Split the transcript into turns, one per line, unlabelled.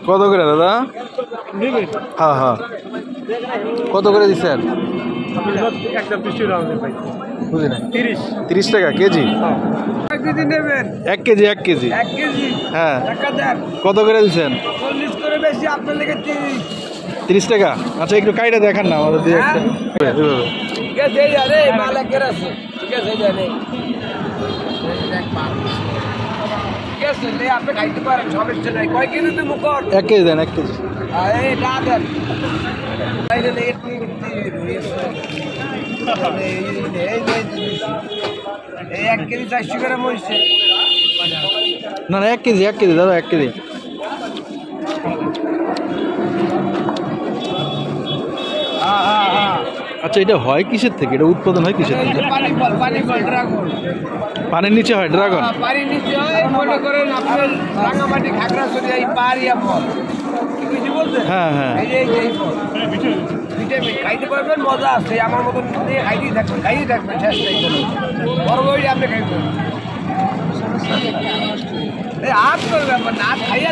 কত করে দাদা? হ্যাঁ হ্যাঁ, কত করে দিচ্ছেন? বুঝি না, 30 টাকা কেজি। 1 কেজি 1 কেজি হ্যাঁ, কত করে দিচ্ছেন? 30 টাকা। আচ্ছা একটু কাইটা দেখান না আমাদের দিয়ে একটা। এক কেজি দেন, 1 কেজি। না না, 1 কেজি 1 কেজি দাদা, 1 কেজি। আচ্ছা এটা হয় কিসের থেকে? এটা উৎপাদন হয় কিসের থেকে? পানির নিচে হয় ড্রাগন?
পানির নিচে হয়, মনে করেন আপনার রাঙামাটি খাগড়াছড়ি এই পাহাড়িয়া ফল।
হ্যাঁ হ্যাঁ,
ভিটামিন খাইতে পারবেন, মজা আছে। আমার মতন দিয়ে খাইতেই থাকবেন শেষ নাই কোনো বড় বড়ি আপনি খাইবেন। এই হাত করবেন না, খাইয়া